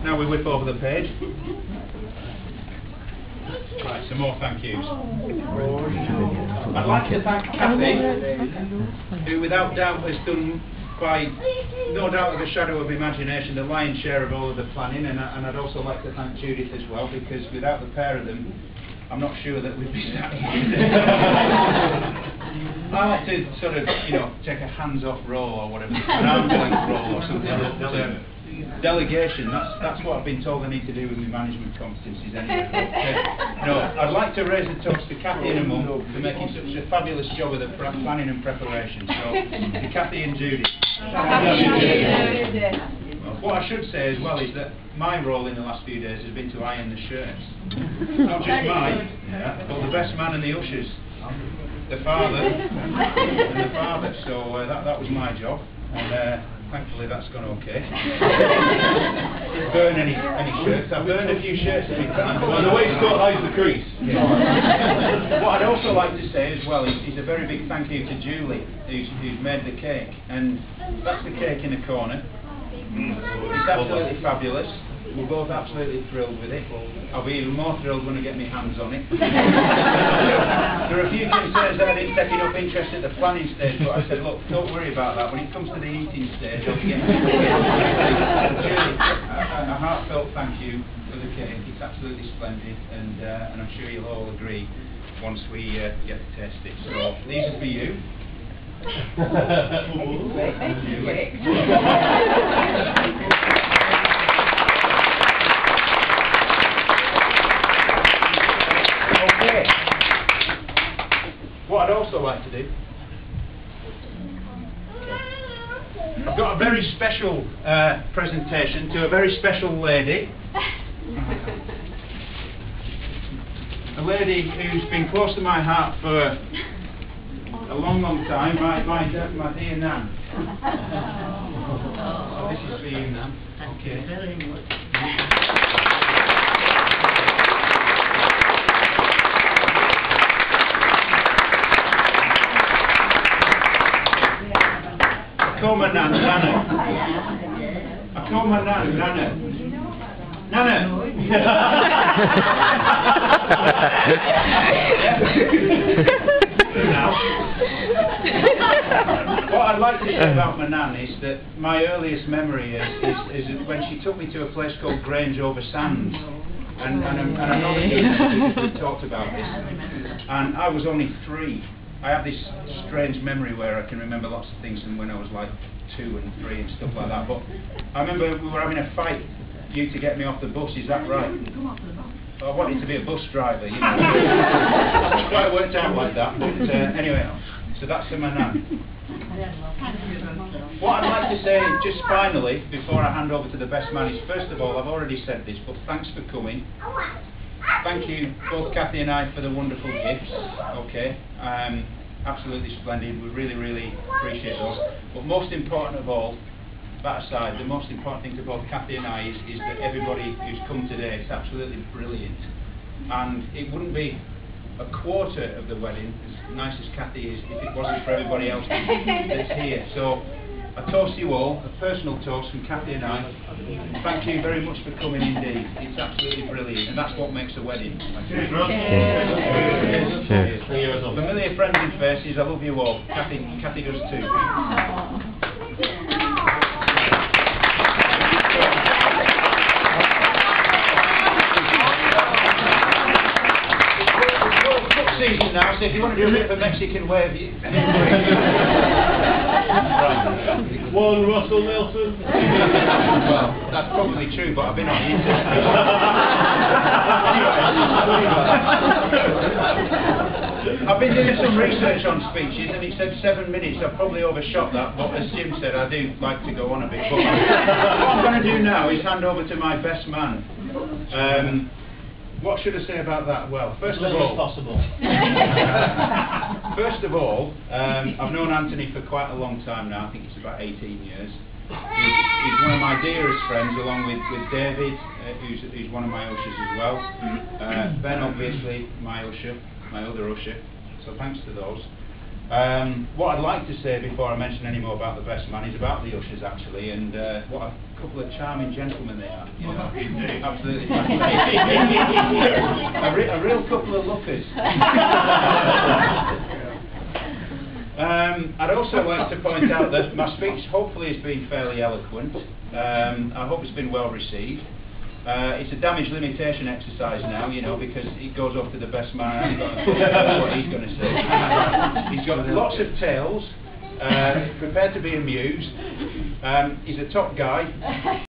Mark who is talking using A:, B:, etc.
A: Now we whip over the page. Right, some more thank yous. I'd like to thank Kathy, who without doubt has done by no doubt of a shadow of imagination the lion's share of all of the planning, and I'd also like to thank Judith as well, because without the pair of them I'm not sure that we'd be sat here. I like to sort of, take a hands-off role or whatever, an arm's length role or something. Delegation, that's what I've been told I need to do with my management competencies anyway. No, I'd like to raise a toast to Kathy and her mum for making such a fabulous job of the planning and preparation. So, to Kathy and Judy. What I should say as well is that my role in the last few days has been to iron the shirts. Not just mine, but the best man and the ushers. The father and the father. So that was my job. And thankfully that's gone okay. Didn't burn any shirts. I burned a few shirts every time.
B: Well, the waistcoat hides the crease.
A: Yeah. What I'd also like to say as well is a very big thank you to Julie, who's made the cake. And that's the cake in the corner. It's absolutely fabulous. We're both absolutely thrilled with it. I'll be even more thrilled when I get my hands on it. There are a few concerns that I didn't take enough interest at the planning stage, but I said, look, don't worry about that. When it comes to the eating stage, I'll get a heartfelt thank you for the cake. It's absolutely splendid, and I'm sure you'll all agree once we get to taste it. So these are for you. What I'd also like to do, I've got a very special presentation to a very special lady. A lady who's been close to my heart for a long, long time, my dear Nan. So this is for you, Nan.
C: Thank you very much.
A: I call my Nan Nana. I call my Nan Nana. Nana! What I'd like to say about my Nan is that my earliest memory is when she took me to a place called Grange over Sands. And I know that we talked about this. And I was only 3. I have this strange memory where I can remember lots of things from when I was like 2 and 3 and stuff like that. But I remember we were having a fight, you to get me off the bus, is that right? I wanted to be a bus driver, It hasn't quite worked out like that, but anyway, so that's to my Nan. What I'd like to say, just finally, before I hand over to the best man, is first of all, I've already said this, but thanks for coming. Thank you, both Kathy and I, for the wonderful gifts. Okay, absolutely splendid. We really, really appreciate those. But most important of all, that aside, the most important thing to both Kathy and I is that everybody who's come today is absolutely brilliant. And it wouldn't be a quarter of the wedding, as nice as Kathy is, if it wasn't for everybody else that's here. So I toast you all, a personal toast from Kathy and I. Thank you very much for coming indeed. It's absolutely brilliant, and that's what makes a wedding. Cheers. Familiar friends and faces, I love you all. Kathy does too. Season now, so if you want to do a bit of a Mexican wave, right.
B: One Russell Nelson.
A: Well, that's probably true, but I've been on the internet. I've been doing some research on speeches, and it said 7 minutes. I've probably overshot that, but as Jim said, I do like to go on a bit. But what I'm going to do now is hand over to my best man. What should I say about that? Well, first of all, I've known Anthony for quite a long time now. I think it's about 18 years. He's one of my dearest friends, along with David, who's one of my ushers as well. Ben, obviously, my usher, my other usher. So thanks to those. What I'd like to say before I mention any more about the best man is about the ushers actually, and what a couple of charming gentlemen they are. You know, absolutely. a real couple of lookers. I'd also like to point out that my speech hopefully has been fairly eloquent. I hope it's been well received. It's a damage limitation exercise now, you know, because it goes off to the best man. That's what he's going to say. He's got lots of tales, prepared to be amused. He's a top guy.